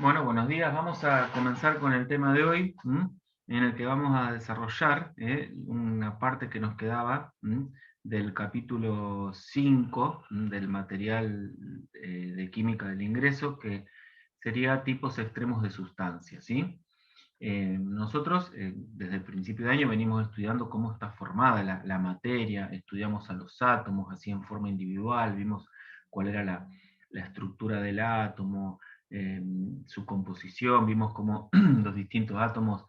Bueno, buenos días. Vamos a comenzar con el tema de hoy, en el que vamos a desarrollar una parte que nos quedaba del capítulo 5 del material de química del ingreso, que sería tipos extremos de sustancias, ¿sí? Nosotros, desde el principio de año, venimos estudiando cómo está formada la materia, estudiamos a los átomos así en forma individual, vimos cuál era la estructura del átomo, su composición, vimos cómo los distintos átomos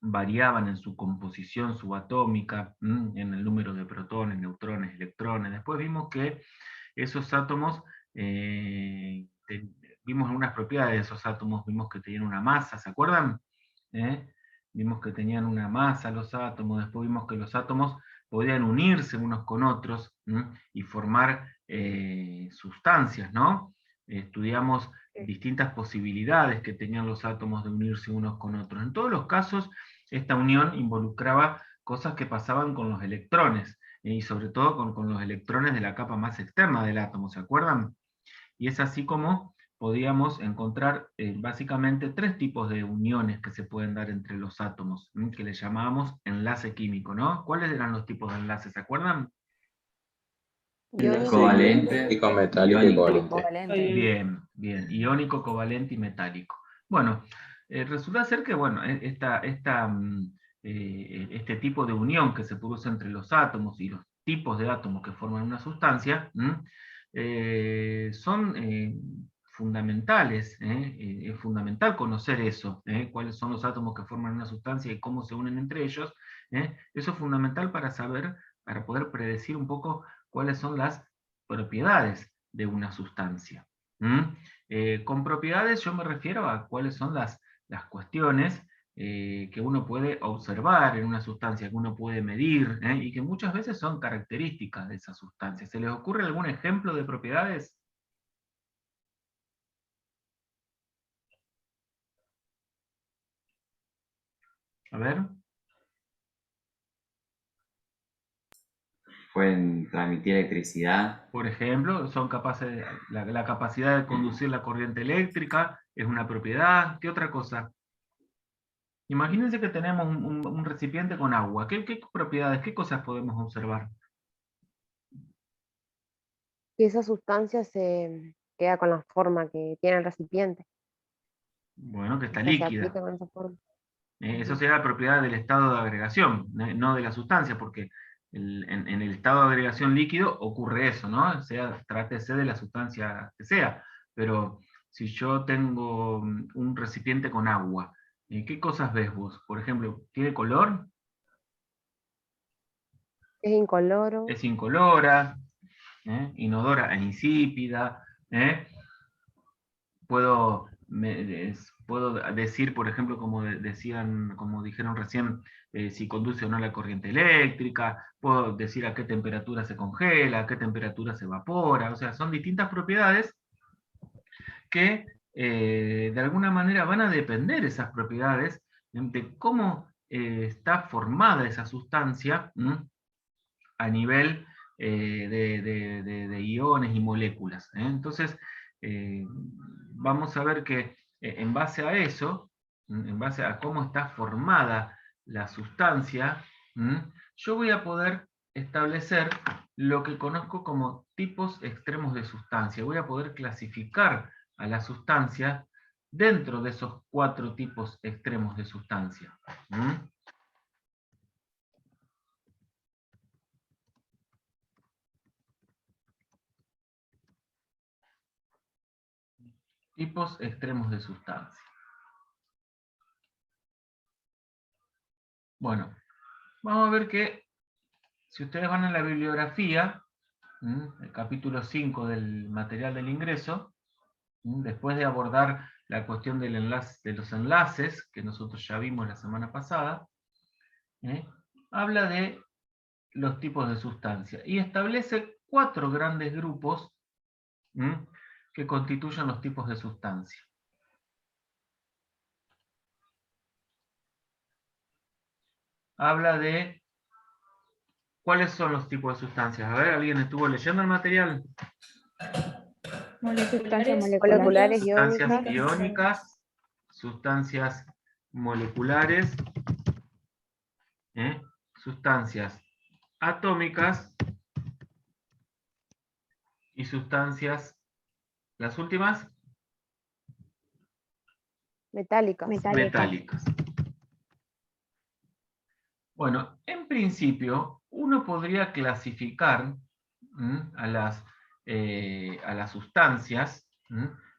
variaban en su composición subatómica, en el número de protones, neutrones, electrones. Después vimos que esos átomos, eh, te- vimos algunas propiedades de esos átomos, vimos que tenían una masa, ¿se acuerdan? ¿Eh? Vimos que tenían una masa los átomos, después vimos que los átomos podían unirse unos con otros y formar sustancias, ¿no? Estudiamos distintas posibilidades que tenían los átomos de unirse unos con otros. En todos los casos, esta unión involucraba cosas que pasaban con los electrones, y sobre todo con los electrones de la capa más externa del átomo, ¿se acuerdan? Y es así como podíamos encontrar básicamente tres tipos de uniones que se pueden dar entre los átomos, que le llamábamos enlace químico, ¿no? ¿Cuáles eran los tipos de enlaces, se acuerdan? Iónico, Covalente, iónico, metálico y iónico. covalente. Bien, bien, iónico, covalente y metálico. Bueno, resulta ser que, bueno, este tipo de unión que se produce entre los átomos y los tipos de átomos que forman una sustancia, son fundamentales. Es fundamental conocer eso, cuáles son los átomos que forman una sustancia y cómo se unen entre ellos. Eso es fundamental para saber, para poder predecir un poco cuáles son las propiedades de una sustancia. Con propiedades yo me refiero a cuáles son las cuestiones que uno puede observar en una sustancia, que uno puede medir, y que muchas veces son características de esa sustancia. ¿Se les ocurre algún ejemplo de propiedades? A ver. Pueden transmitir electricidad. Por ejemplo, son capaces, la capacidad de conducir la corriente eléctrica es una propiedad. ¿Qué otra cosa? Imagínense que tenemos un recipiente con agua. ¿Qué propiedades, qué cosas podemos observar? Que esa sustancia se queda con la forma que tiene el recipiente, Bueno, que o está sea, se líquida. aplica con esa forma. Eso Ujú. sería la propiedad del estado de agregación, no de la sustancia, porque en el estado de agregación líquido ocurre eso, ¿no? O sea, trátese de la sustancia que sea. Pero si yo tengo un recipiente con agua, ¿qué cosas ves vos? Por ejemplo, ¿tiene color? Es incoloro, ¿Es incolora? Inodora e insípida. ¿eh? Puedo decir, por ejemplo, como dijeron recién, si conduce o no la corriente eléctrica, puedo decir a qué temperatura se congela, a qué temperatura se evapora, o sea, son distintas propiedades que de alguna manera van a depender esas propiedades de cómo está formada esa sustancia a nivel de iones y moléculas. Entonces, vamos a ver que en base a eso, en base a cómo está formada la sustancia, yo voy a poder establecer lo que conozco como tipos extremos de sustancia. Voy a poder clasificar a la sustancia dentro de esos cuatro tipos extremos de sustancia. Tipos extremos de sustancia. Bueno, vamos a ver que si ustedes van a la bibliografía, el capítulo 5 del material del ingreso, después de abordar la cuestión de los enlaces, que nosotros ya vimos la semana pasada, ¿eh? Habla de los tipos de sustancia y establece cuatro grandes grupos que constituyen los tipos de sustancia. Habla de cuáles son los tipos de sustancias. A ver, ¿alguien estuvo leyendo el material? Sustancias moleculares, moleculares Sustancias sustancias moleculares, sustancias atómicas y sustancias, las últimas, metálicas. metálicas. Bueno, en principio, uno podría clasificar a las sustancias,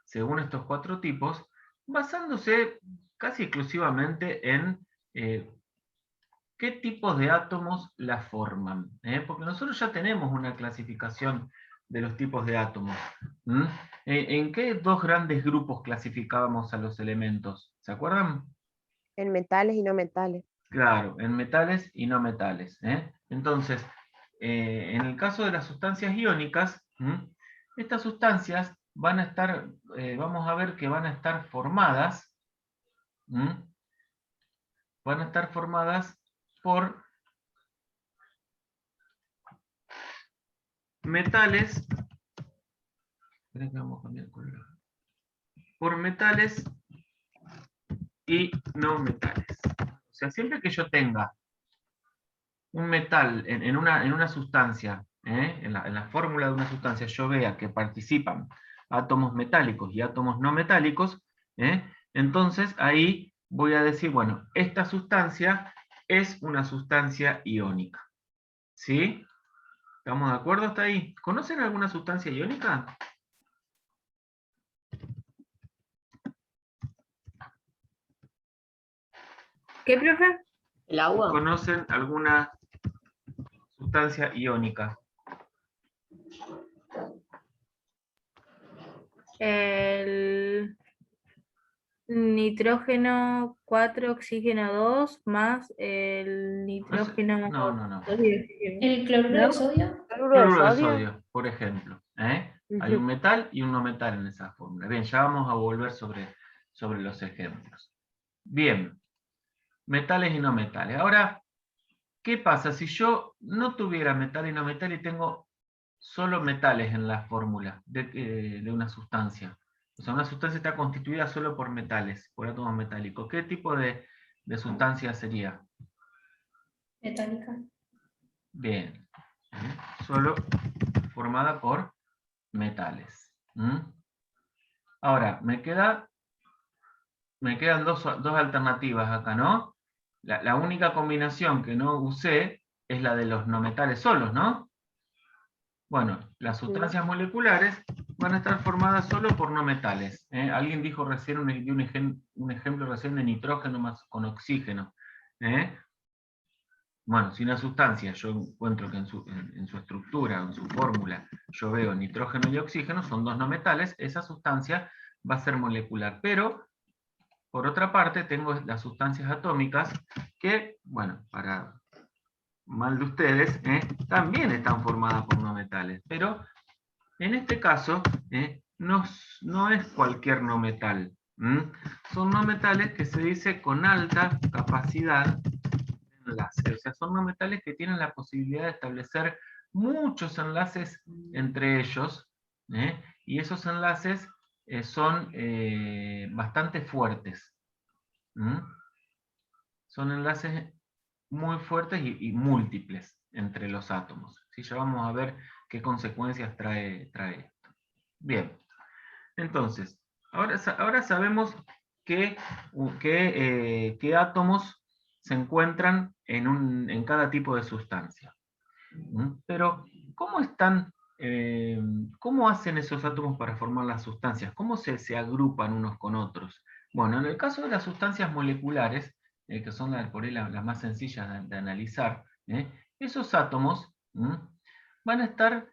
según estos 4 tipos, basándose casi exclusivamente en qué tipos de átomos la forman. Porque nosotros ya tenemos una clasificación de los tipos de átomos. ¿En qué 2 grandes grupos clasificábamos a los elementos? ¿Se acuerdan? En metales y no metales. Claro, en metales y no metales. Entonces, en el caso de las sustancias iónicas, estas sustancias van a estar, vamos a ver que van a estar formadas, por metales, esperen que vamos a cambiar el color. Por metales y no metales. O sea, siempre que yo tenga un metal en una sustancia, en la fórmula de una sustancia, yo vea que participan átomos metálicos y átomos no metálicos, entonces ahí voy a decir, bueno, esta sustancia es una sustancia iónica. ¿Sí? ¿Estamos de acuerdo hasta ahí? ¿Conocen alguna sustancia iónica? ¿Qué, profe? ¿El agua? ¿Conocen alguna sustancia iónica? El nitrógeno 4, oxígeno 2, más el nitrógeno No. 2 y oxígeno. ¿El cloruro ¿No? de sodio? Cloruro de sodio, por ejemplo. Hay Ujú. un metal y un no metal en esa fórmula. Bien, ya vamos a volver sobre los ejemplos. Bien, metales y no metales. Ahora, ¿qué pasa si yo no tuviera metal y no metal y tengo solo metales en la fórmula de una sustancia? O sea, una sustancia está constituida solo por metales, por átomos metálicos. ¿Qué tipo de sustancia sería? Metálica. Bien, solo formada por metales. Ahora, me quedan 2 alternativas acá, ¿no? La única combinación que no usé es la de los no metales solos, ¿no? Bueno, las sustancias moleculares van a estar formadas solo por no metales. Alguien dijo recién un ejemplo recién de nitrógeno más con oxígeno. Bueno, si una sustancia yo encuentro que en su estructura, en su fórmula, yo veo nitrógeno y oxígeno, son 2 no metales, esa sustancia va a ser molecular. Pero, por otra parte, tengo las sustancias atómicas que, bueno, para mal de ustedes, también están formadas por no metales. Pero, en este caso, no es cualquier no metal. Son no metales que se dice con alta capacidad enlace. O sea, son no metales que tienen la posibilidad de establecer muchos enlaces entre ellos, y esos enlaces son bastante fuertes. Son enlaces muy fuertes y múltiples entre los átomos. ¿Sí? Ya vamos a ver qué consecuencias trae esto. Bien, entonces, ahora sabemos qué átomos se encuentran en cada tipo de sustancia. Pero, ¿cómo hacen esos átomos para formar las sustancias? ¿Cómo se agrupan unos con otros? Bueno, en el caso de las sustancias moleculares, que son por ahí las más sencillas de analizar, esos átomos van a estar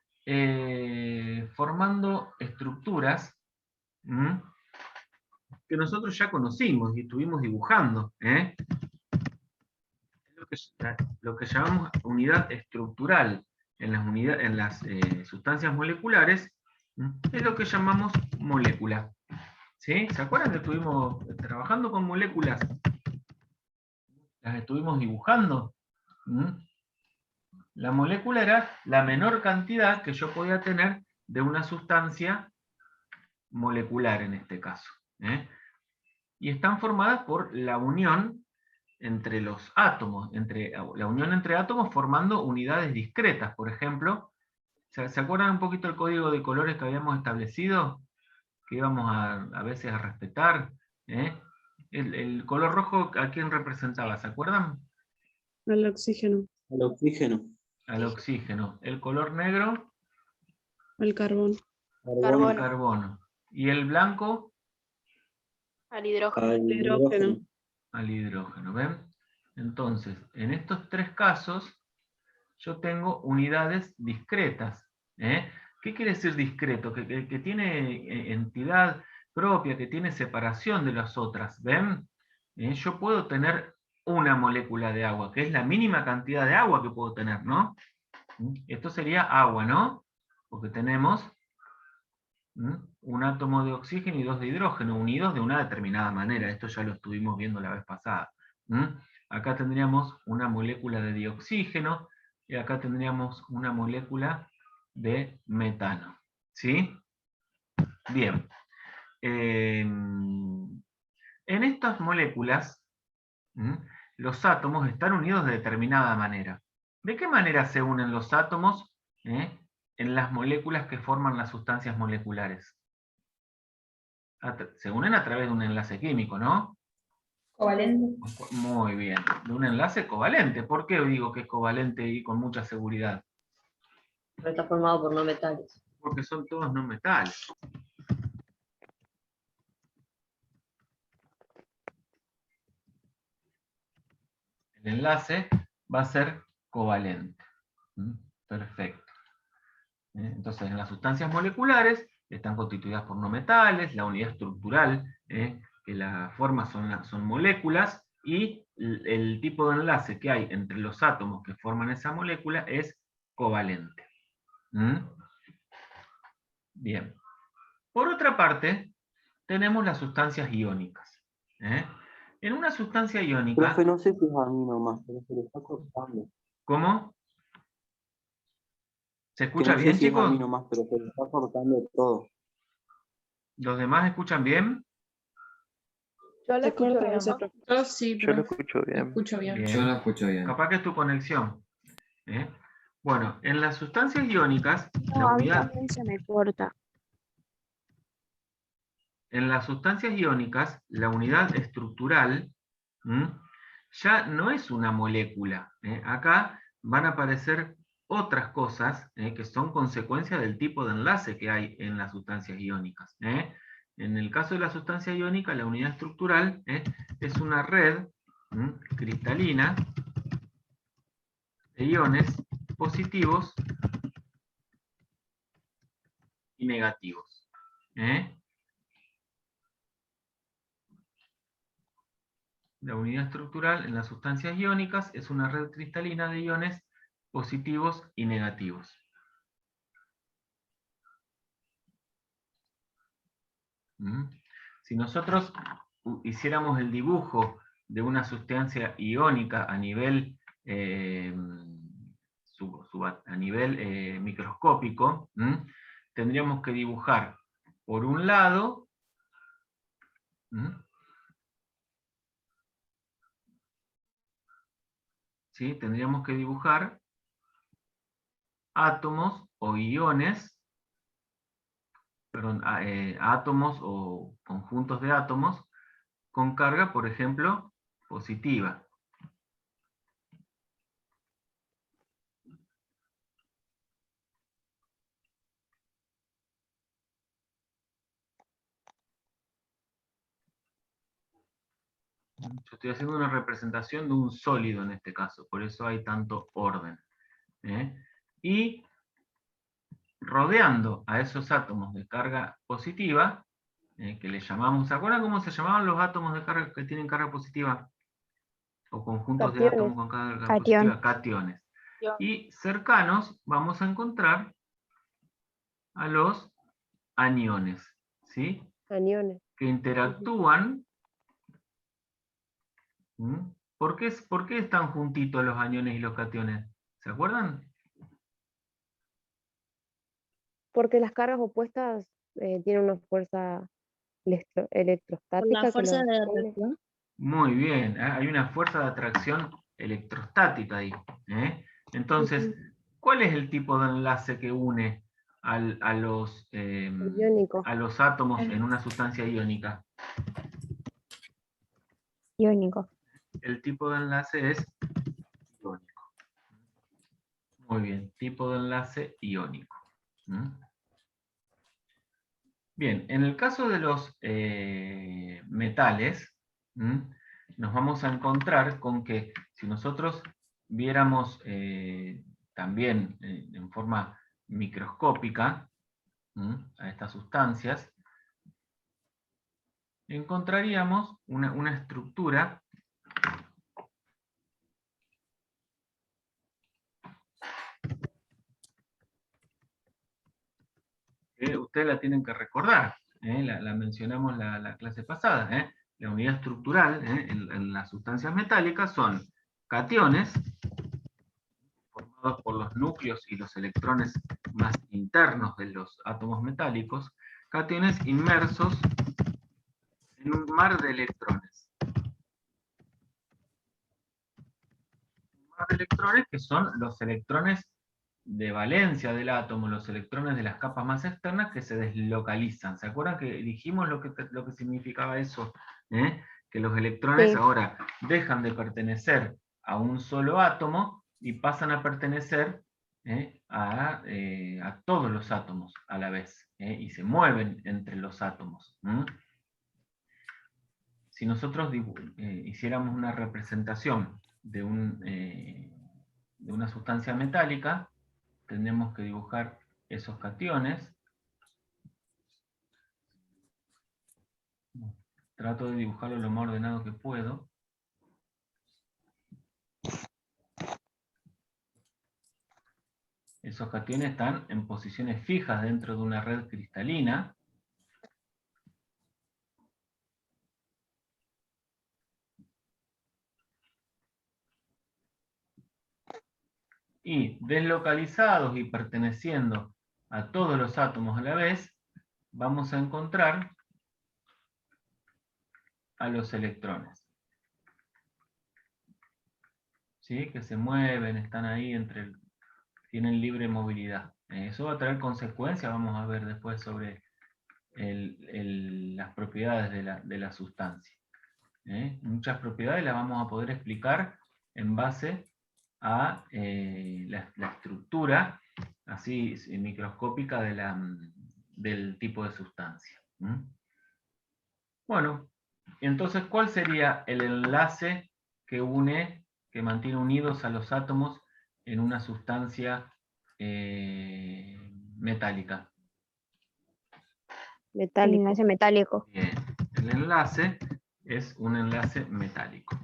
formando estructuras que nosotros ya conocimos y estuvimos dibujando. Lo que llamamos unidad estructural en las sustancias moleculares, es lo que llamamos molécula. ¿Sí? ¿Se acuerdan que estuvimos trabajando con moléculas? Las estuvimos dibujando. La molécula era la menor cantidad que yo podía tener de una sustancia molecular en este caso. Y están formadas por la unión entre los átomos, la unión entre átomos formando unidades discretas, por ejemplo. ¿Se acuerdan un poquito el código de colores que habíamos establecido? Que íbamos a veces a respetar. El color rojo, ¿a quién representaba? ¿Se acuerdan? Al oxígeno. Al oxígeno. Al oxígeno. El color negro, Al carbón. al carbono. Y el blanco, Al hidrógeno. Al hidrógeno. al hidrógeno. ¿Ven? Entonces, en estos tres casos, yo tengo unidades discretas. ¿Qué quiere decir discreto? Que tiene entidad propia, que tiene separación de las otras. ¿Ven? Yo puedo tener una molécula de agua, que es la mínima cantidad de agua que puedo tener, ¿no? Esto sería agua, ¿no? Porque tenemos un átomo de oxígeno y dos de hidrógeno, unidos de una determinada manera. Esto ya lo estuvimos viendo la vez pasada. Acá tendríamos una molécula de dioxígeno, y acá tendríamos una molécula de metano. ¿Sí? Bien. En estas moléculas, los átomos están unidos de determinada manera. ¿De qué manera se unen los átomos en las moléculas que forman las sustancias moleculares? Se unen a través de un enlace químico, ¿no? Covalente. Muy bien, de un enlace covalente. ¿Por qué digo que es covalente y con mucha seguridad? Pero está formado por no metales. Porque son todos no metales. El enlace va a ser covalente. Perfecto. Entonces, en las sustancias moleculares están constituidas por no metales, la unidad estructural, que la forma son moléculas, y el tipo de enlace que hay entre los átomos que forman esa molécula es covalente. Bien. Por otra parte, tenemos las sustancias iónicas. En una sustancia iónica... Profe, no sé si es a mí nomás, pero se le está cortando. ¿Cómo? ¿Se Que escucha no sé bien, si es a mí chicos? nomás, pero se le está cortando todo. ¿Los demás escuchan bien? Yo lo Se escucho corta bien. ese profe. Yo sí, Yo lo profe. escucho bien. Escucho bien. Bien. Yo lo escucho bien. Capaz que es tu conexión. Bueno, en las sustancias iónicas, la No, a mí unidad... también se me corta. En las sustancias iónicas, la unidad estructural ya no es una molécula. Acá van a aparecer otras cosas que son consecuencia del tipo de enlace que hay en las sustancias iónicas. En el caso de la sustancia iónica, la unidad estructural es una red cristalina de iones positivos y negativos. La unidad estructural en las sustancias iónicas es una red cristalina de iones positivos y negativos. Si nosotros hiciéramos el dibujo de una sustancia iónica a nivel, microscópico, tendríamos que dibujar por un lado ¿sí? Tendríamos que dibujar átomos o iones, perdón, átomos o conjuntos de átomos con carga, por ejemplo, positiva. Yo estoy haciendo una representación de un sólido en este caso, por eso hay tanto orden. Y rodeando a esos átomos de carga positiva, que le llamamos, ¿se acuerdan cómo se llamaban los átomos de carga que tienen carga positiva? O conjuntos de átomos con carga positiva, cationes. Y cercanos vamos a encontrar a los aniones, ¿sí? Aniones. Que interactúan. ¿Por qué están juntitos los aniones y los cationes? ¿Se acuerdan? Porque las cargas opuestas tiene una fuerza electrostática La que fuerza los de une. atracción. Muy bien, hay una fuerza de atracción electrostática ahí. Entonces, ¿cuál es el tipo de enlace que une a los Iónico. átomos en una sustancia iónica? Iónico. El tipo de enlace es iónico. Muy bien, tipo de enlace iónico. Bien, en el caso de los metales, nos vamos a encontrar con que si nosotros viéramos también en forma microscópica a estas sustancias, encontraríamos una estructura que ustedes la tienen que recordar, la mencionamos la clase pasada. La unidad estructural en las sustancias metálicas son cationes, formados por los núcleos y los electrones más internos de los átomos metálicos, cationes inmersos en un mar de electrones. Un mar de electrones que son los electrones de valencia del átomo, los electrones de las capas más externas que se deslocalizan. ¿Se acuerdan que dijimos lo que significaba eso? Que los electrones Sí. ahora dejan de pertenecer a un solo átomo y pasan a pertenecer a todos los átomos a la vez, y se mueven entre los átomos. Si nosotros hiciéramos una representación de una sustancia metálica, tendremos que dibujar esos cationes. Trato de dibujarlo lo más ordenado que puedo. Esos cationes están en posiciones fijas dentro de una red cristalina. Y deslocalizados y perteneciendo a todos los átomos a la vez, vamos a encontrar a los electrones. ¿Sí? Que se mueven, están ahí tienen libre movilidad. Eso va a traer consecuencias, vamos a ver después sobre las propiedades de la sustancia. Muchas propiedades las vamos a poder explicar en base a la estructura así microscópica del tipo de sustancia. Bueno, entonces, ¿cuál sería el enlace que mantiene unidos a los átomos en una sustancia metálica? Metálico. Enlace metálico. Bien, el enlace es un enlace metálico.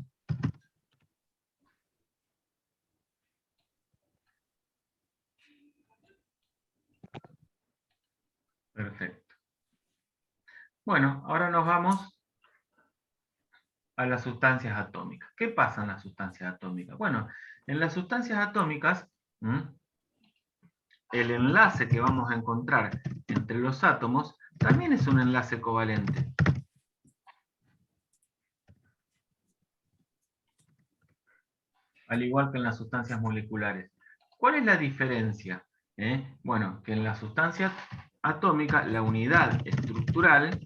Perfecto. Bueno, ahora nos vamos a las sustancias atómicas. ¿Qué pasa en las sustancias atómicas? Bueno, en las sustancias atómicas, el enlace que vamos a encontrar entre los átomos también es un enlace covalente. Al igual que en las sustancias moleculares. ¿Cuál es la diferencia? Bueno, que en la sustancia atómica la unidad estructural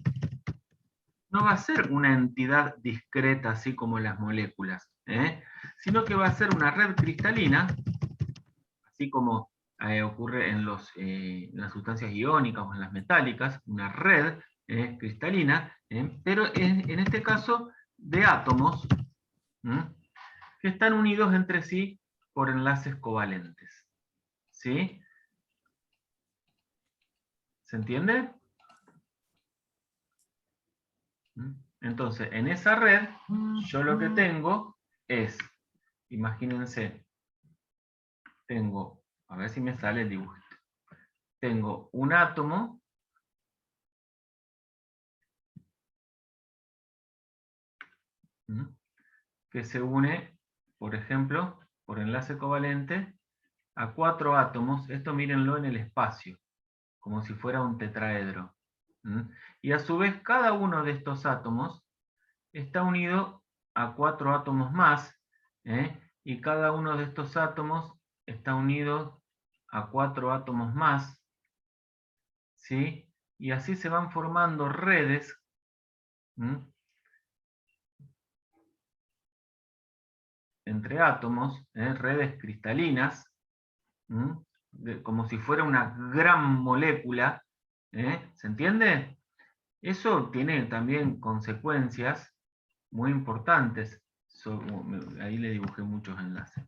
no va a ser una entidad discreta así como las moléculas, sino que va a ser una red cristalina, así como ocurre en las sustancias iónicas o en las metálicas, una red cristalina, pero en este caso de átomos que están unidos entre sí por enlaces covalentes. ¿Sí? ¿Se entiende? Entonces, en esa red, yo lo que tengo es, imagínense, tengo, a ver si me sale el dibujo. Tengo un átomo que se une, por ejemplo, por enlace covalente, a 4 átomos. Esto mírenlo en el espacio, como si fuera un tetraedro. Y a su vez, cada uno de estos átomos está unido a 4 átomos más, y cada uno de estos átomos está unido a 4 átomos más, ¿sí? Y así se van formando redes, entre átomos, redes cristalinas, como si fuera una gran molécula, ¿se entiende? Eso tiene también consecuencias muy importantes. Ahí le dibujé muchos enlaces.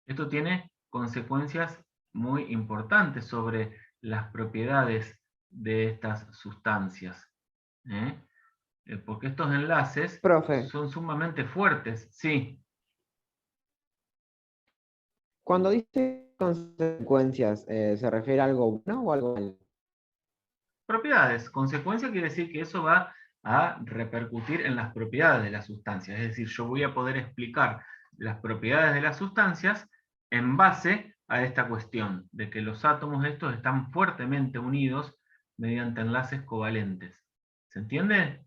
Esto tiene consecuencias muy importantes sobre las propiedades de estas sustancias. Porque estos enlaces Profe, son sumamente fuertes. Sí. cuando dice consecuencias, ¿se refiere a algo bueno o algo malo? Propiedades. Consecuencia quiere decir que eso va a repercutir en las propiedades de las sustancias. Es decir, yo voy a poder explicar las propiedades de las sustancias en base a esta cuestión, de que los átomos estos están fuertemente unidos mediante enlaces covalentes. ¿Se entiende?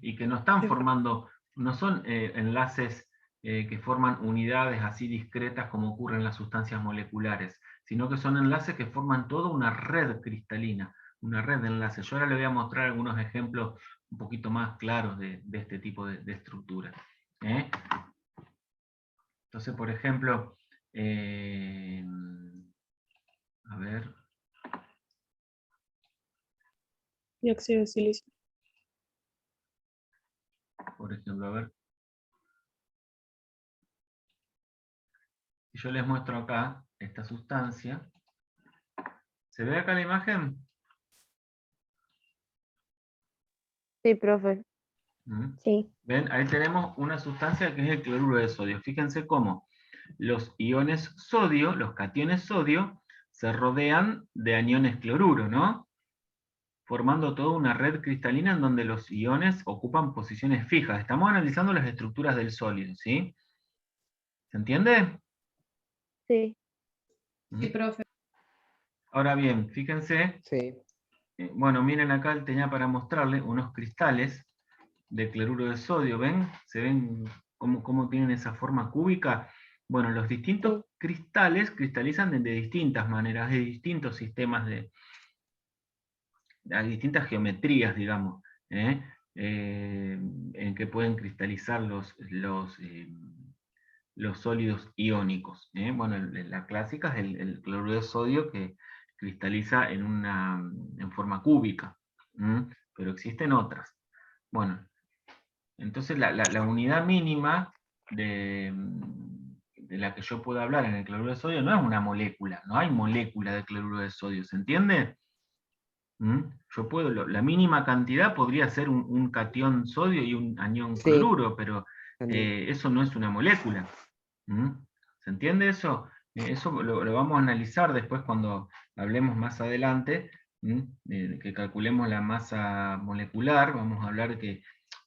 Y que no están formando, no son enlaces que forman unidades así discretas como ocurre en las sustancias moleculares, sino que son enlaces que forman toda una red cristalina, una red de enlaces. Yo ahora le voy a mostrar algunos ejemplos un poquito más claros de este tipo de estructura. Entonces, por ejemplo, a ver. Dióxido de silicio. Por ejemplo, a ver. Si yo les muestro acá esta sustancia, ¿se ve acá la imagen? Sí, profe. Sí. ¿Ven? Ahí tenemos una sustancia que es el cloruro de sodio. Fíjense cómo los iones sodio, los cationes sodio, se rodean de aniones cloruro, ¿no? Formando toda una red cristalina en donde los iones ocupan posiciones fijas. Estamos analizando las estructuras del sólido, ¿sí? ¿Se entiende? Sí. Sí, profe. Ahora bien, fíjense, Sí. bueno, miren acá tenía para mostrarle unos cristales de cloruro de sodio, ¿ven? ¿Se ven cómo tienen esa forma cúbica? Bueno, los distintos cristales cristalizan de distintas maneras, de distintos sistemas, de distintas geometrías, digamos, en que pueden cristalizar los sólidos iónicos. Bueno, la clásica es el cloruro de sodio, que cristaliza en forma cúbica, pero existen otras. Bueno, entonces la unidad mínima de la que yo puedo hablar en el cloruro de sodio no es una molécula, no hay molécula de cloruro de sodio, ¿se entiende? Yo puedo, la mínima cantidad podría ser un catión sodio y un anión Sí. cloruro, pero Entiendo. eso no es una molécula. ¿Se entiende eso? Eso lo vamos a analizar después cuando hablemos más adelante, que calculemos la masa molecular. Vamos a hablar que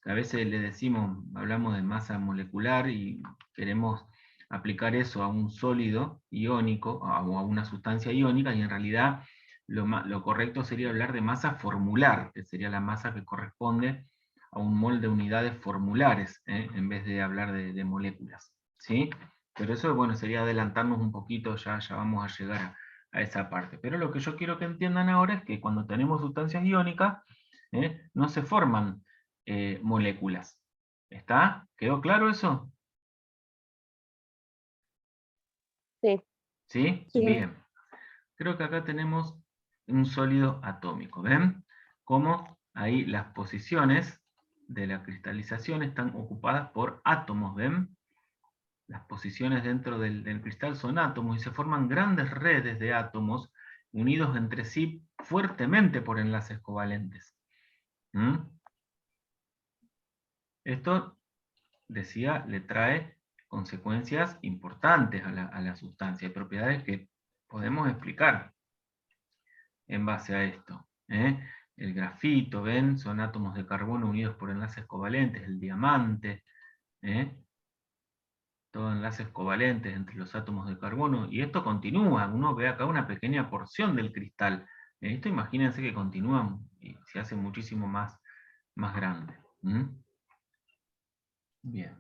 a veces le decimos, hablamos de masa molecular y queremos aplicar eso a un sólido iónico o a una sustancia iónica, y en realidad lo correcto sería hablar de masa formular, que sería la masa que corresponde a un mol de unidades formulares, en vez de hablar de moléculas, ¿sí? Pero eso, bueno, sería adelantarnos un poquito, ya vamos a llegar a esa parte. Pero lo que yo quiero que entiendan ahora es que cuando tenemos sustancias iónicas, no se forman moléculas. ¿Está? ¿Quedó claro eso? Sí. ¿Sí? Sí. Bien. Creo que acá tenemos un sólido atómico. ¿Ven? Cómo ahí las posiciones de la cristalización están ocupadas por átomos. ¿Ven? Las posiciones dentro del cristal son átomos y se forman grandes redes de átomos unidos entre sí fuertemente por enlaces covalentes. Esto, decía, le trae consecuencias importantes a la sustancia, hay propiedades que podemos explicar en base a esto. El grafito, ¿ven? Son átomos de carbono unidos por enlaces covalentes, el diamante. Todo enlaces covalentes entre los átomos de carbono, y esto continúa, uno ve acá una pequeña porción del cristal. Esto imagínense que continúa y se hace muchísimo más grande. Bien.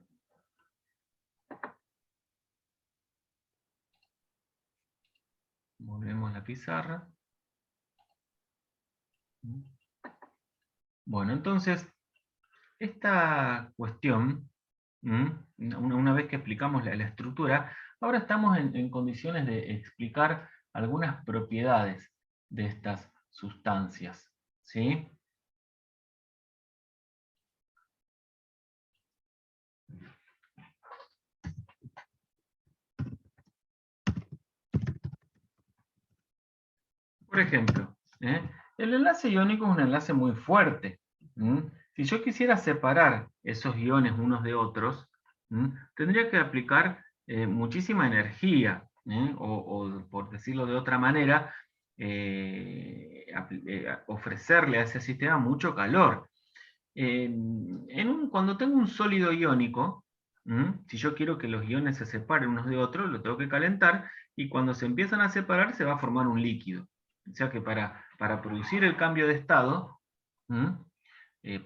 Volvemos la pizarra. Bueno, entonces, esta cuestión, una vez que explicamos la estructura, ahora estamos en condiciones de explicar algunas propiedades de estas sustancias, ¿sí? Por ejemplo, el enlace iónico es un enlace muy fuerte. Si yo quisiera separar esos iones unos de otros, tendría que aplicar muchísima energía, o por decirlo de otra manera, ofrecerle a ese sistema mucho calor. Cuando tengo un sólido iónico, si yo quiero que los iones se separen unos de otros, lo tengo que calentar, y cuando se empiezan a separar se va a formar un líquido. O sea que para producir el cambio de estado,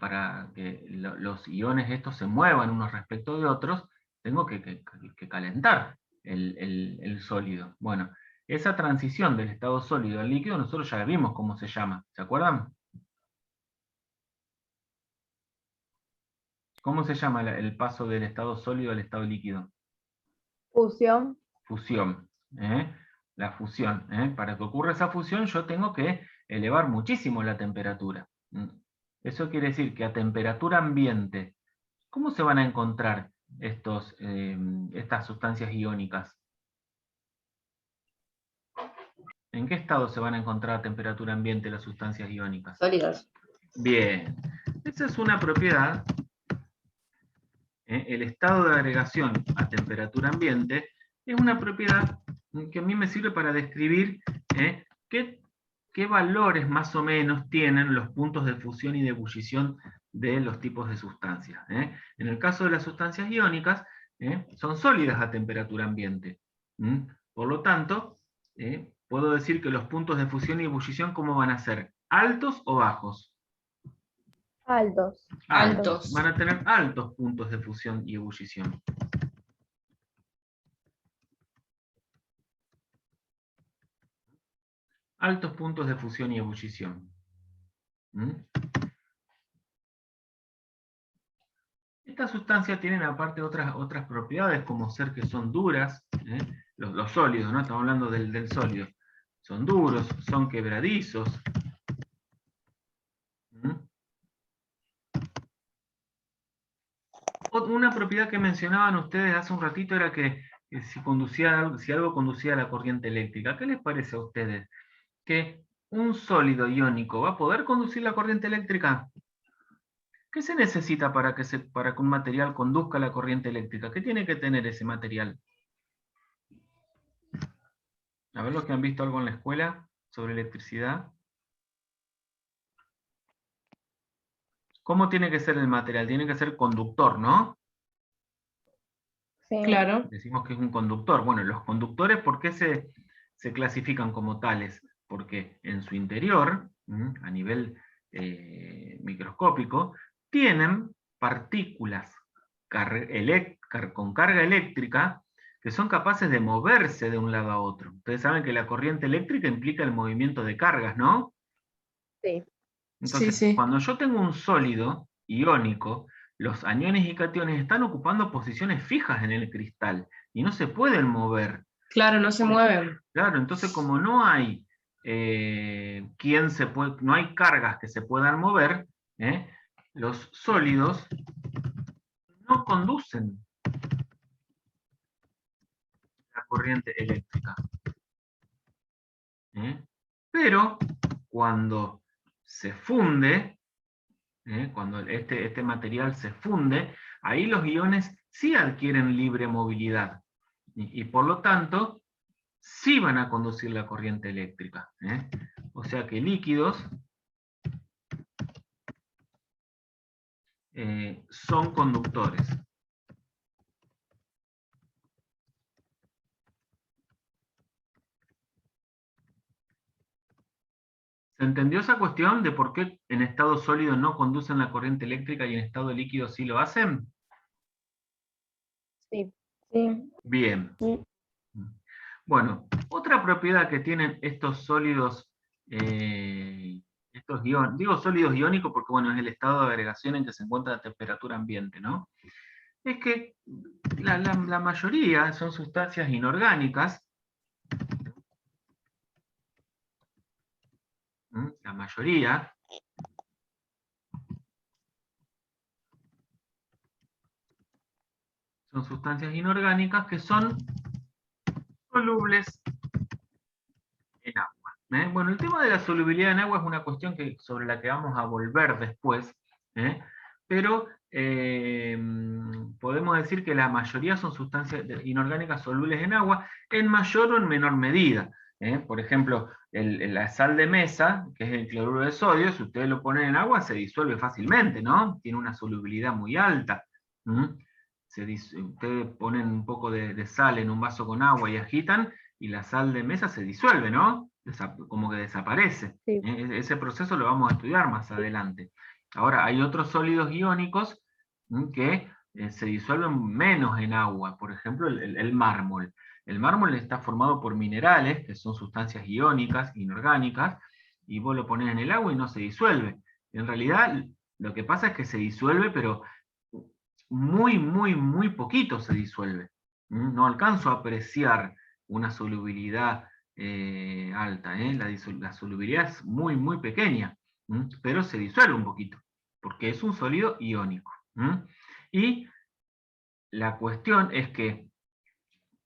para que los iones estos se muevan unos respecto de otros, tengo que calentar el sólido. Bueno, esa transición del estado sólido al líquido nosotros ya vimos cómo se llama, ¿se acuerdan? ¿Cómo se llama el paso del estado sólido al estado líquido? Fusión. Fusión. La fusión. Para que ocurra esa fusión yo tengo que elevar muchísimo la temperatura. Eso quiere decir que a temperatura ambiente, ¿cómo se van a encontrar estas sustancias iónicas? ¿En qué estado se van a encontrar a temperatura ambiente las sustancias iónicas? Sólidas. Bien. Esa es una propiedad. El estado de agregación a temperatura ambiente es una propiedad que a mí me sirve para describir qué valores más o menos tienen los puntos de fusión y de ebullición de los tipos de sustancias. En el caso de las sustancias iónicas, son sólidas a temperatura ambiente. Por lo tanto, puedo decir que los puntos de fusión y ebullición, ¿cómo van a ser? ¿Altos o bajos? Altos. Altos. Van a tener altos puntos de fusión y ebullición. Altos puntos de fusión y ebullición. Estas sustancias tienen aparte otras propiedades, como ser que son duras, los sólidos, ¿no? Estamos hablando del sólido. Son duros, son quebradizos. Una propiedad que mencionaban ustedes hace un ratito era que si algo conducía a la corriente eléctrica. ¿Qué les parece a ustedes? ¿Que un sólido iónico va a poder conducir la corriente eléctrica? ¿Qué se necesita para que un material conduzca la corriente eléctrica? ¿Qué tiene que tener ese material? A ver los que han visto algo en la escuela sobre electricidad. ¿Cómo tiene que ser el material? Tiene que ser conductor, ¿no? Sí. Claro. Decimos que es un conductor. Bueno, los conductores, ¿por qué se clasifican como tales? Porque en su interior, a nivel microscópico, tienen partículas con carga eléctrica que son capaces de moverse de un lado a otro. Ustedes saben que la corriente eléctrica implica el movimiento de cargas, ¿no? Sí. Entonces, Sí. cuando yo tengo un sólido iónico, los aniones y cationes están ocupando posiciones fijas en el cristal y no se pueden mover. Claro, no se mueven. Claro, entonces como no hay no hay cargas que se puedan mover, los sólidos no conducen la corriente eléctrica. Pero cuando se funde, cuando este material se funde, ahí los iones sí adquieren libre movilidad. Y por lo tanto, sí van a conducir la corriente eléctrica. O sea que líquidos son conductores. ¿Se entendió esa cuestión de por qué en estado sólido no conducen la corriente eléctrica y en estado líquido sí lo hacen? Sí. Sí. Bien. Sí. Bueno, otra propiedad que tienen estos sólidos, digo sólidos iónicos porque bueno, es el estado de agregación en que se encuentra a temperatura ambiente, ¿no? Es que la mayoría son sustancias inorgánicas. La mayoría son sustancias inorgánicas que son solubles en agua. Bueno, el tema de la solubilidad en agua es una cuestión sobre la que vamos a volver después, pero podemos decir que la mayoría son sustancias inorgánicas solubles en agua, en mayor o en menor medida. Por ejemplo, la sal de mesa, que es el cloruro de sodio, si ustedes lo ponen en agua se disuelve fácilmente, ¿no? Tiene una solubilidad muy alta. Ustedes ponen un poco de sal en un vaso con agua y agitan, y la sal de mesa se disuelve, ¿no? Como que desaparece. Sí. Ese proceso lo vamos a estudiar más adelante. Ahora, hay otros sólidos iónicos que se disuelven menos en agua. Por ejemplo, el mármol. El mármol está formado por minerales, que son sustancias iónicas, inorgánicas, y vos lo pones en el agua y no se disuelve. En realidad, lo que pasa es que se disuelve, pero muy, muy, muy poquito se disuelve. No alcanzo a apreciar una solubilidad alta. La solubilidad es muy, muy pequeña, pero se disuelve un poquito, porque es un sólido iónico. Y la cuestión es que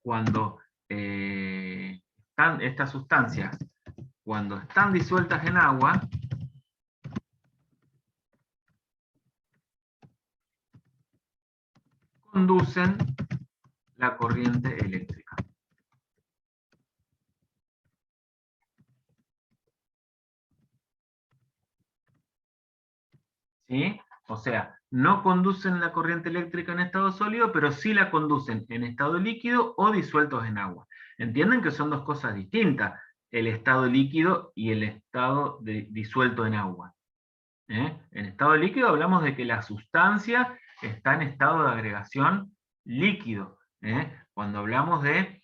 cuando estas sustancias, cuando están disueltas en agua, conducen la corriente eléctrica. ¿Sí? O sea, no conducen la corriente eléctrica en estado sólido, pero sí la conducen en estado líquido o disueltos en agua. ¿Entienden que son dos cosas distintas? El estado líquido y el estado disuelto en agua. En estado líquido hablamos de que la sustancia está en estado de agregación líquido. Cuando hablamos de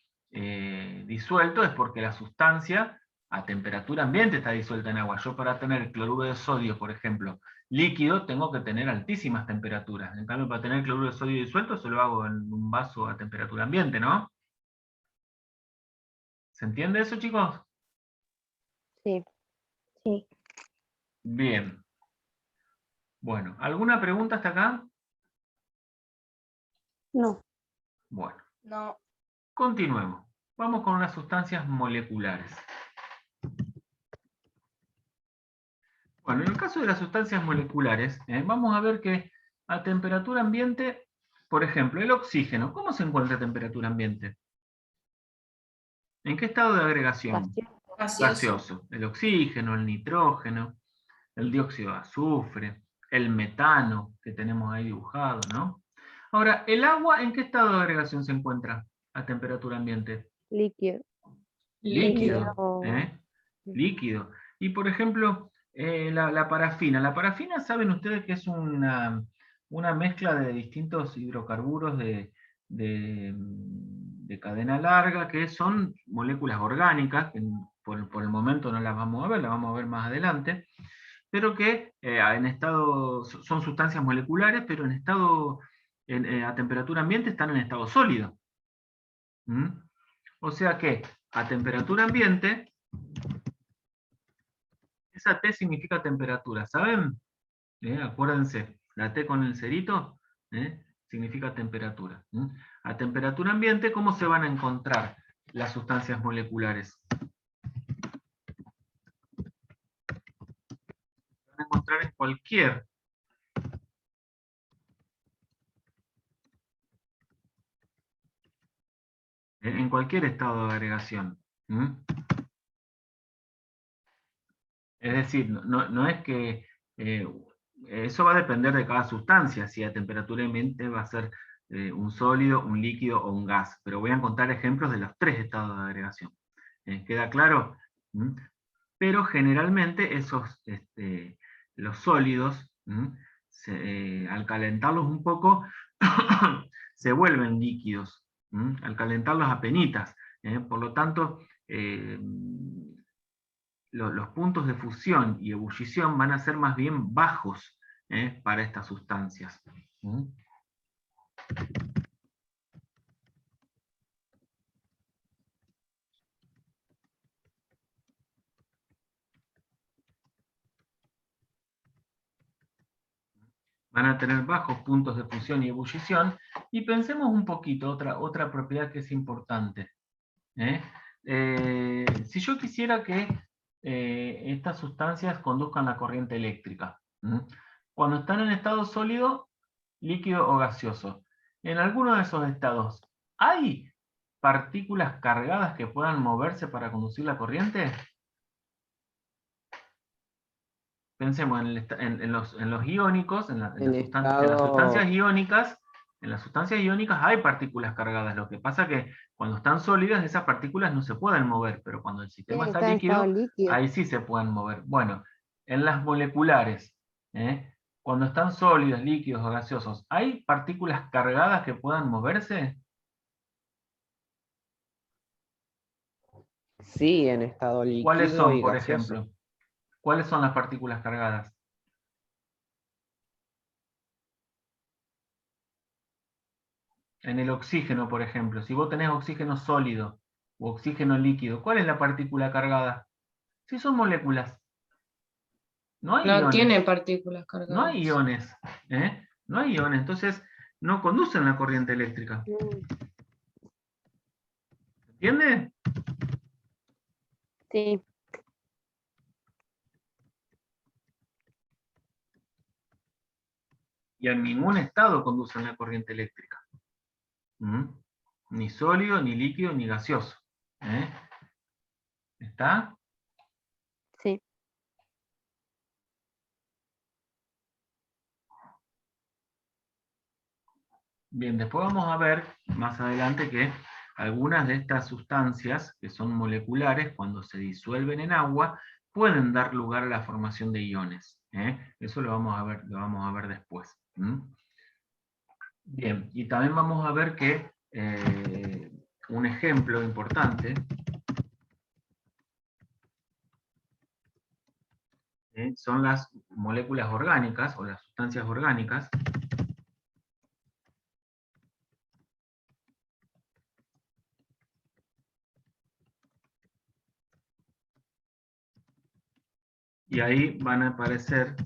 disuelto es porque la sustancia a temperatura ambiente está disuelta en agua. Yo para tener cloruro de sodio, por ejemplo, líquido, tengo que tener altísimas temperaturas. En cambio, para tener cloruro de sodio disuelto, se lo hago en un vaso a temperatura ambiente, ¿no? ¿Se entiende eso, chicos? Sí. Sí. Bien. Bueno, ¿alguna pregunta hasta acá? No. Bueno. No. Continuemos. Vamos con las sustancias moleculares. Bueno, en el caso de las sustancias moleculares, vamos a ver que a temperatura ambiente, por ejemplo, el oxígeno, ¿cómo se encuentra a temperatura ambiente? ¿En qué estado de agregación? Gaseoso. El oxígeno, el nitrógeno, el dióxido de azufre, el metano, que tenemos ahí dibujado, ¿no? Ahora, ¿el agua en qué estado de agregación se encuentra a temperatura ambiente? Líquido. Líquido. Líquido. Y por ejemplo, la parafina. La parafina, ¿saben ustedes que es una mezcla de distintos hidrocarburos de cadena larga, que son moléculas orgánicas, que por el momento no las vamos a ver, las vamos a ver más adelante, pero que son sustancias moleculares, pero en estado, a temperatura ambiente están en estado sólido. O sea que a temperatura ambiente, esa T significa temperatura, ¿saben? Acuérdense, la T con el cerito significa temperatura. A temperatura ambiente, ¿cómo se van a encontrar las sustancias moleculares? Se van a encontrar en cualquier estado de agregación. Es decir, no es que eso va a depender de cada sustancia, si a temperatura ambiente va a ser un sólido, un líquido o un gas, pero voy a encontrar ejemplos de los tres estados de agregación. ¿Queda claro? pero generalmente los sólidos, al calentarlos un poco, se vuelven líquidos, al calentarlos apenitas. Por lo tanto, los puntos de fusión y ebullición van a ser más bien bajos para estas sustancias. Van a tener bajos puntos de fusión y ebullición, y pensemos un poquito, otra propiedad que es importante. Si yo quisiera que estas sustancias conduzcan la corriente eléctrica, cuando están en estado sólido, líquido o gaseoso, en alguno de esos estados, ¿hay partículas cargadas que puedan moverse para conducir la corriente? Pensemos en los iónicos, en las sustancias iónicas. En las sustancias iónicas hay partículas cargadas. Lo que pasa es que cuando están sólidas, esas partículas no se pueden mover, pero cuando el sistema está líquido, ahí sí se pueden mover. Bueno, en las moleculares, cuando están sólidos, líquidos o gaseosos, ¿hay partículas cargadas que puedan moverse? Sí, en estado líquido. ¿Cuáles son, y por gaseoso. ejemplo? ¿Cuáles son las partículas cargadas? En el oxígeno, por ejemplo, si vos tenés oxígeno sólido o oxígeno líquido, ¿cuál es la partícula cargada? Sí, son moléculas. No hay iones. tiene partículas cargadas. No hay iones. No hay iones, entonces no conducen la corriente eléctrica. ¿Entiende? Sí. Y en ningún estado conducen la corriente eléctrica. Ni sólido, ni líquido, ni gaseoso. ¿Está? Sí. Bien, después vamos a ver más adelante que algunas de estas sustancias, que son moleculares, cuando se disuelven en agua, pueden dar lugar a la formación de iones. Eso lo vamos a ver después. Bien, y también vamos a ver que un ejemplo importante son las moléculas orgánicas o las sustancias orgánicas. Y ahí van a aparecer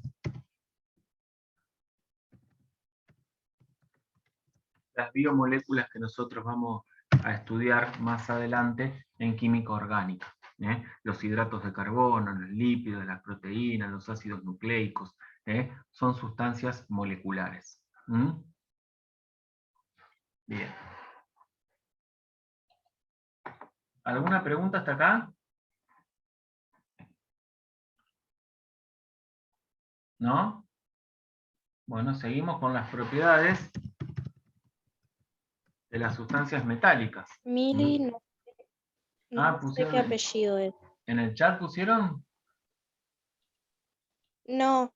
las biomoléculas que nosotros vamos a estudiar más adelante en química orgánica. Los hidratos de carbono, los lípidos, las proteínas, los ácidos nucleicos, son sustancias moleculares. Bien. ¿Alguna pregunta hasta acá? ¿No? Bueno, seguimos con las propiedades de las sustancias metálicas. Mili, no sé pusieron qué apellido es. ¿En el chat pusieron? No,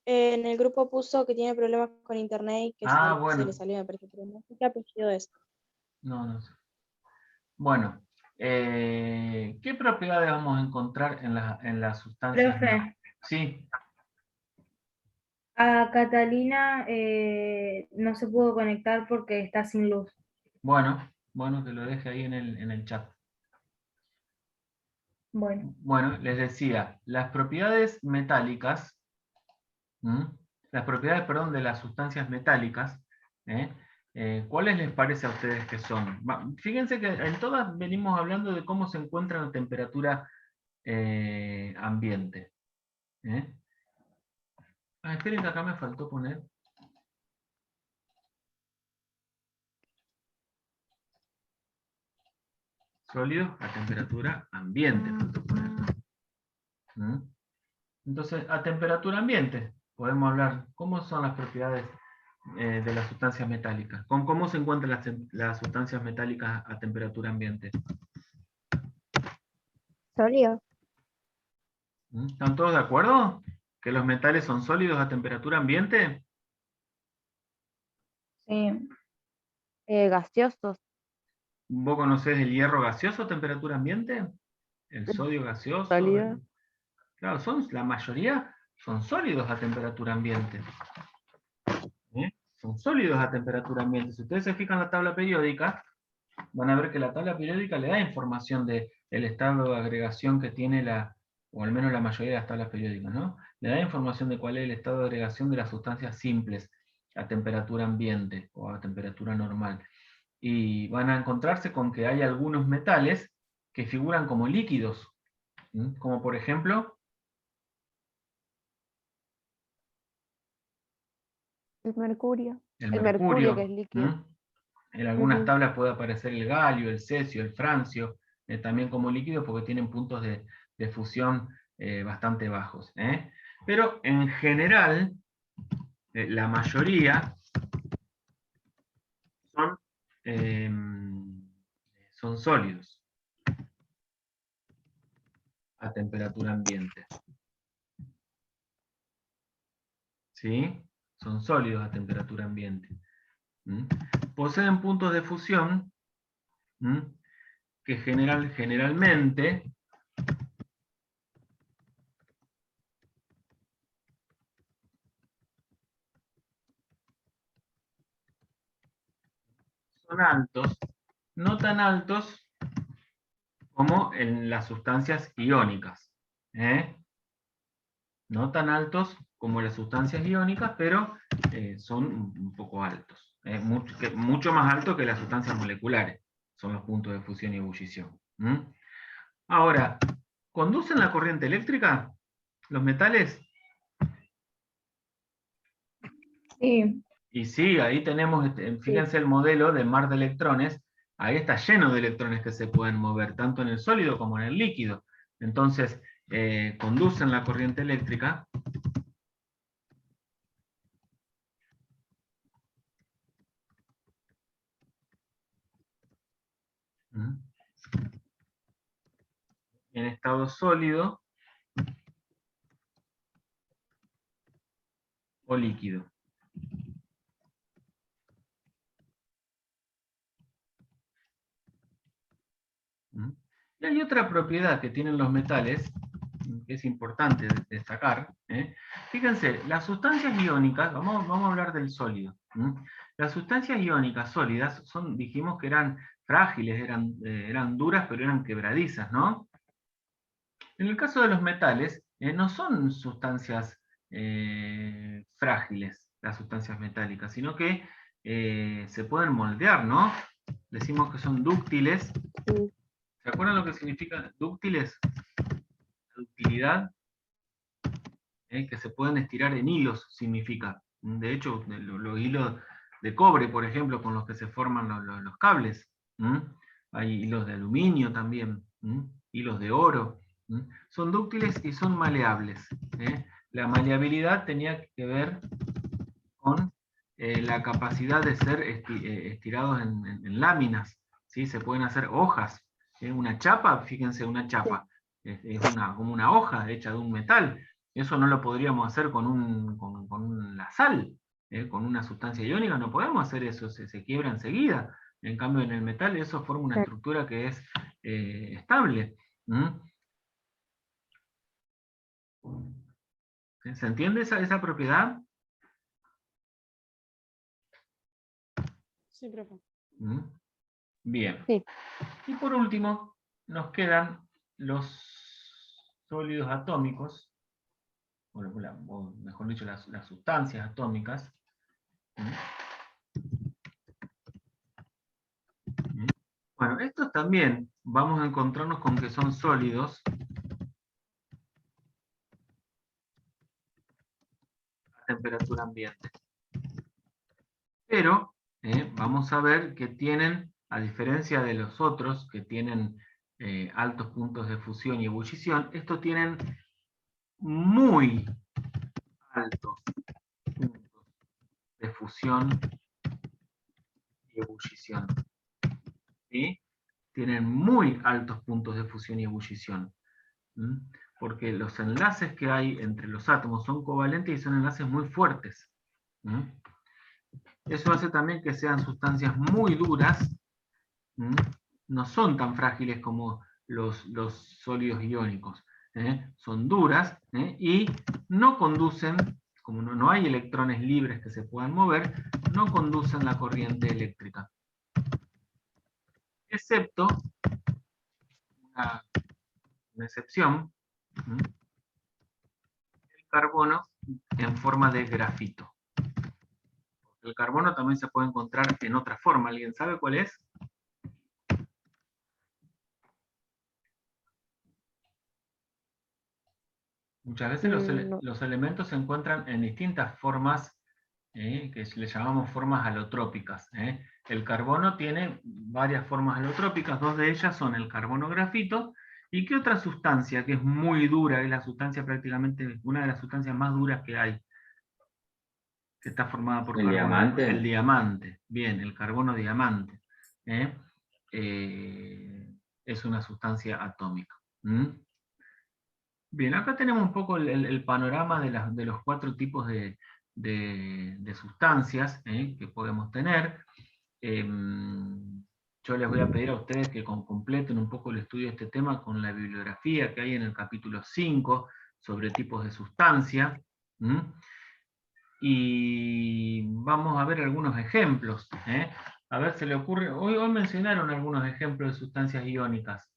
en el grupo puso que tiene problemas con internet y que bueno. se le salió, me parece, pero no sé qué apellido es. No sé. Bueno, ¿qué propiedades vamos a encontrar en las sustancias? Profe. Sí. A Catalina no se pudo conectar porque está sin luz. Bueno, que lo deje ahí en el chat. Bueno, les decía, las propiedades metálicas, de las sustancias metálicas, ¿cuáles les parece a ustedes que son? Fíjense que en todas venimos hablando de cómo se encuentran a temperatura ambiente. Esperen que acá me faltó poner. Sólidos a temperatura ambiente. Faltó poner. Entonces, a temperatura ambiente, podemos hablar, ¿cómo son las propiedades de las sustancias metálicas? ¿Cómo se encuentran las sustancias metálicas a temperatura ambiente? Sólido. ¿Están todos de acuerdo? ¿Que los metales son sólidos a temperatura ambiente? Sí. Gaseosos. ¿Vos conocés el hierro gaseoso a temperatura ambiente? ¿El sodio gaseoso? Sólido. Claro, la mayoría son sólidos a temperatura ambiente. Son sólidos a temperatura ambiente. Si ustedes se fijan en la tabla periódica, van a ver que la tabla periódica le da información del estado de agregación que tiene o al menos la mayoría de las tablas periódicas, ¿no? Le da información de cuál es el estado de agregación de las sustancias simples a temperatura ambiente o a temperatura normal. Y van a encontrarse con que hay algunos metales que figuran como líquidos, como por ejemplo El mercurio. el El mercurio, mercurio que es líquido. En algunas Ujú. tablas puede aparecer el galio, el cesio, el francio, también como líquidos porque tienen puntos de fusión bastante bajos. Pero en general, la mayoría son sólidos a temperatura ambiente. ¿Sí? Son sólidos a temperatura ambiente. Poseen puntos de fusión que generalmente son altos, no tan altos como en las sustancias iónicas. No tan altos como las sustancias iónicas, pero son un poco altos. Mucho más altos que las sustancias moleculares. Son los puntos de fusión y ebullición. Ahora, ¿conducen la corriente eléctrica los metales? Sí. Y sí, ahí tenemos, fíjense el modelo de mar de electrones, ahí está lleno de electrones que se pueden mover, tanto en el sólido como en el líquido. Entonces, conducen la corriente eléctrica. En estado sólido o líquido. Y hay otra propiedad que tienen los metales, que es importante destacar. Fíjense, las sustancias iónicas, vamos a hablar del sólido. Las sustancias iónicas sólidas dijimos que eran frágiles, eran duras, pero eran quebradizas, ¿no? En el caso de los metales, no son sustancias frágiles, las sustancias metálicas, sino que se pueden moldear, ¿no? Decimos que son dúctiles. ¿Se acuerdan lo que significa dúctiles? La ductilidad, que se pueden estirar en hilos, significa. De hecho, los hilos de cobre, por ejemplo, con los que se forman los cables. Hay hilos de aluminio también, hilos de oro. Son dúctiles y son maleables. La maleabilidad tenía que ver con la capacidad de ser estirados en láminas. ¿Sí? Se pueden hacer hojas. Una chapa, fíjense, una chapa. Es como una hoja hecha de un metal. Eso no lo podríamos hacer con la sal. Con una sustancia iónica no podemos hacer eso, se quiebra enseguida. En cambio, en el metal eso forma una estructura que es estable. ¿Se entiende esa propiedad? Sí, profe. Bien. Sí. Y por último, nos quedan los sólidos atómicos, o mejor dicho, las sustancias atómicas. Bueno, estos también vamos a encontrarnos con que son sólidos a temperatura ambiente. Pero vamos a ver que tienen, a diferencia de los otros que tienen altos puntos de fusión y ebullición, estos tienen muy altos puntos de fusión y ebullición. ¿Sí? Tienen muy altos puntos de fusión y ebullición. porque los enlaces que hay entre los átomos son covalentes y son enlaces muy fuertes. Eso hace también que sean sustancias muy duras, no son tan frágiles como los sólidos iónicos. Son duras y no conducen, como no hay electrones libres que se puedan mover, no conducen la corriente eléctrica. Excepto una excepción, el carbono en forma de grafito. El carbono también se puede encontrar en otra forma. ¿Alguien sabe cuál es? Muchas veces No. los elementos se encuentran en distintas formas, que le llamamos formas alotrópicas. El carbono tiene varias formas alotrópicas, dos de ellas son el carbono grafito. ¿Y qué otra sustancia que es muy dura? Es la sustancia prácticamente, una de las sustancias más duras que hay, que está formada por ¿El carbono. diamante? El diamante, bien, el carbono diamante. Es una sustancia atómica. Bien, acá tenemos un poco el panorama de los 4 tipos de sustancias que podemos tener. Yo les voy a pedir a ustedes que completen un poco el estudio de este tema con la bibliografía que hay en el capítulo 5 sobre tipos de sustancia. Y vamos a ver algunos ejemplos. A ver, se le ocurre, hoy mencionaron algunos ejemplos de sustancias iónicas.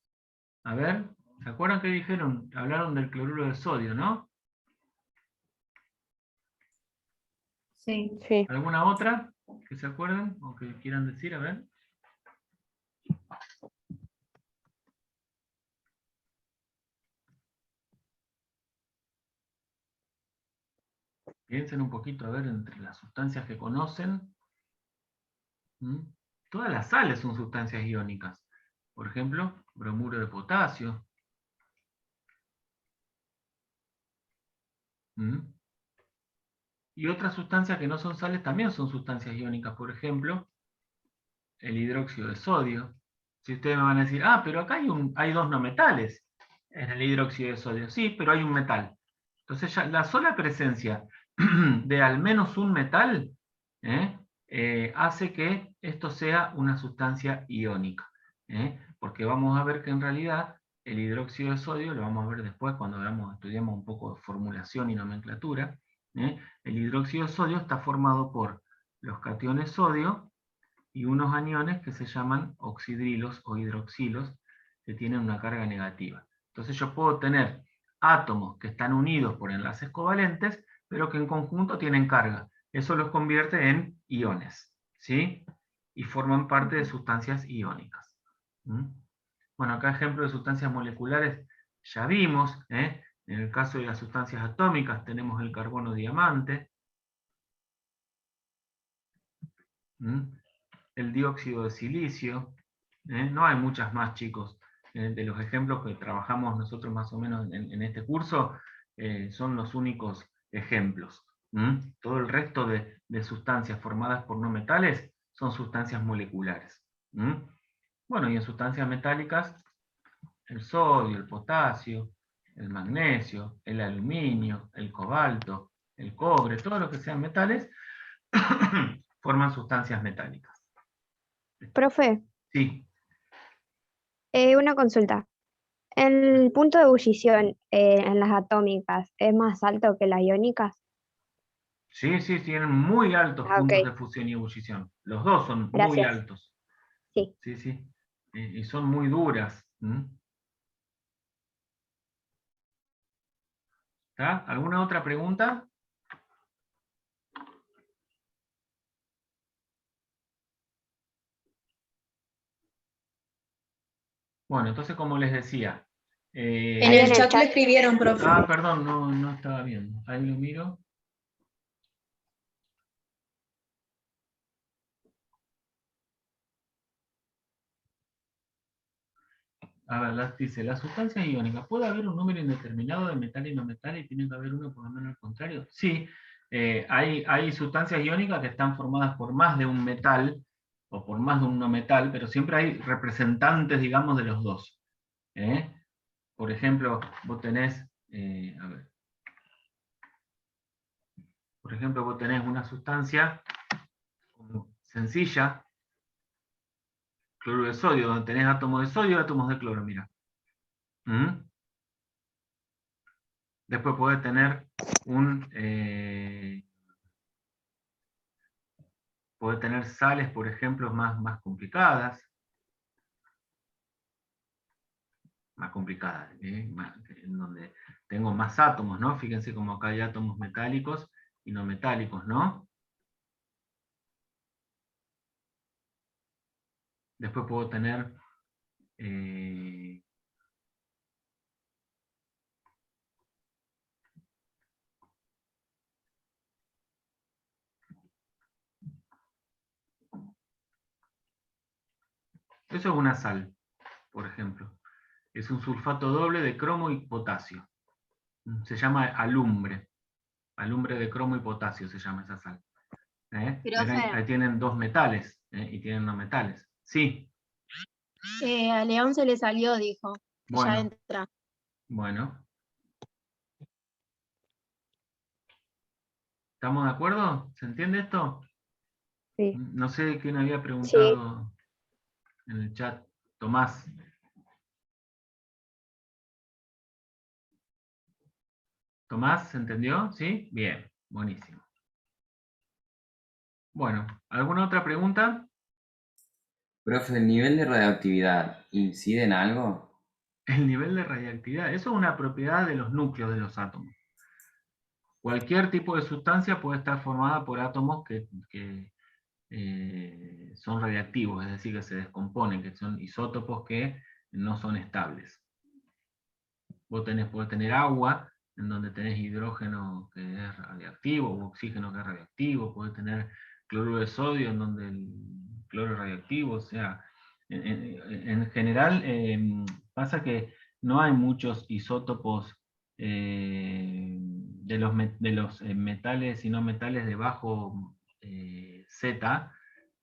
A ver, ¿se acuerdan qué dijeron? Hablaron del cloruro de sodio, ¿no? Sí. Sí. ¿Alguna otra que se acuerden o que quieran decir? A ver. Piensen un poquito, a ver, entre las sustancias que conocen. Todas las sales son sustancias iónicas. Por ejemplo, bromuro de potasio. Y otras sustancias que no son sales también son sustancias iónicas. Por ejemplo, el hidróxido de sodio. Si ustedes me van a decir, pero acá hay 2 no metales en el hidróxido de sodio. Sí, pero hay un metal. Entonces ya la sola presencia de al menos un metal hace que esto sea una sustancia iónica. Porque vamos a ver que en realidad el hidróxido de sodio, lo vamos a ver después cuando estudiamos un poco de formulación y nomenclatura, el hidróxido de sodio está formado por los cationes sodio y unos aniones que se llaman oxidrilos o hidroxilos, que tienen una carga negativa. Entonces yo puedo tener átomos que están unidos por enlaces covalentes, pero que en conjunto tienen carga. Eso los convierte en iones, ¿sí? Y forman parte de sustancias iónicas. Bueno, acá ejemplo de sustancias moleculares ya vimos. En el caso de las sustancias atómicas tenemos el carbono diamante. El dióxido de silicio. No hay muchas más, chicos. De los ejemplos que trabajamos nosotros más o menos en este curso, son los únicos ejemplos. Todo el resto de sustancias formadas por no metales son sustancias moleculares. Bueno, y en sustancias metálicas, el sodio, el potasio, el magnesio, el aluminio, el cobalto, el cobre, todo lo que sean metales, forman sustancias metálicas. Profe, Sí. una consulta. ¿El punto de ebullición en las atómicas es más alto que las iónicas? Sí, tienen muy altos puntos Ok. de fusión y ebullición. Los dos son muy Gracias. altos. Sí. Sí. Y son muy duras. ¿Está? ¿Alguna otra pregunta? Bueno, entonces como les decía. En el chat le escribieron, profe. Perdón, no estaba viendo. Ahí lo miro. A ver, dice, las sustancias iónicas, ¿puede haber un número indeterminado de metal y no metal y tiene que haber uno por lo menos al contrario? Sí, hay sustancias iónicas que están formadas por más de un metal o por más de un no metal, pero siempre hay representantes, digamos, de los dos. Por ejemplo, vos tenés A ver. Por ejemplo, vos tenés una sustancia como sencilla, cloruro de sodio, donde tenés átomos de sodio y átomos de cloro, mira. Después podés tener podés tener sales, por ejemplo, más complicadas. En donde tengo más átomos, ¿no? Fíjense como acá hay átomos metálicos y no metálicos, ¿no? Después puedo tener eso es una sal, por ejemplo. Es un sulfato doble de cromo y potasio. Se llama alumbre. Alumbre de cromo y potasio se llama esa sal. Ahí tienen dos metales y tienen no metales. Sí. A León se le salió, dijo. Bueno. Ya entra. Bueno. ¿Estamos de acuerdo? ¿Se entiende esto? Sí. No sé quién había preguntado en el chat. Tomás. Tomás, ¿se entendió? ¿Sí? Bien, buenísimo. Bueno, ¿alguna otra pregunta? Profe, ¿el nivel de radioactividad incide en algo? El nivel de radiactividad, eso es una propiedad de los núcleos de los átomos. Cualquier tipo de sustancia puede estar formada por átomos que son radiactivos, es decir, que se descomponen, que son isótopos que no son estables. Vos podés tener agua, en donde tenés hidrógeno que es radiactivo, o oxígeno que es radiactivo, podés tener cloruro de sodio, en donde el cloro es radiactivo, o sea, en general pasa que no hay muchos isótopos de los metales y no metales de bajo Z,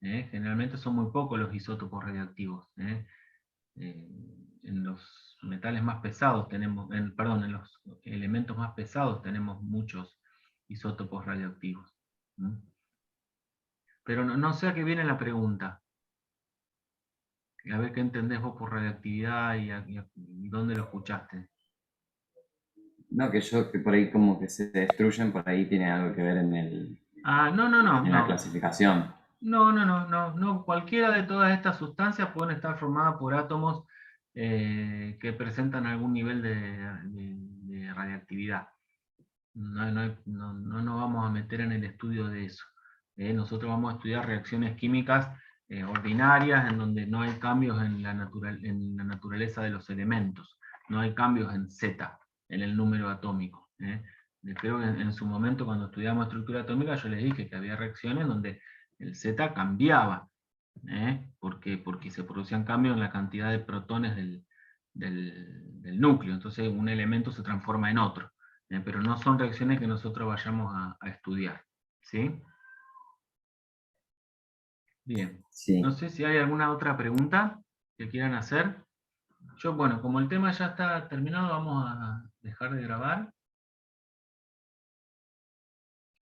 generalmente son muy pocos los isótopos radiactivos. En los metales más pesados tenemos, en los elementos más pesados tenemos muchos isótopos radioactivos. Pero no sé a qué viene la pregunta. A ver qué entendés vos por radioactividad y dónde lo escuchaste. No, que por ahí como que se destruyen, por ahí tiene algo que ver en la clasificación. No. Cualquiera de todas estas sustancias pueden estar formadas por átomos que presentan algún nivel de radiactividad. No nos vamos a meter en el estudio de eso. Nosotros vamos a estudiar reacciones químicas ordinarias, en donde no hay cambios en la naturaleza de los elementos. No hay cambios en Z, en el número atómico. Creo que en su momento, cuando estudiamos estructura atómica, yo les dije que había reacciones donde el Z cambiaba, porque se producían cambios en la cantidad de protones del núcleo. Entonces un elemento se transforma en otro. Pero no son reacciones que nosotros vayamos a estudiar. ¿Sí? Bien. Sí. No sé si hay alguna otra pregunta que quieran hacer. Yo, bueno, como el tema ya está terminado, vamos a dejar de grabar.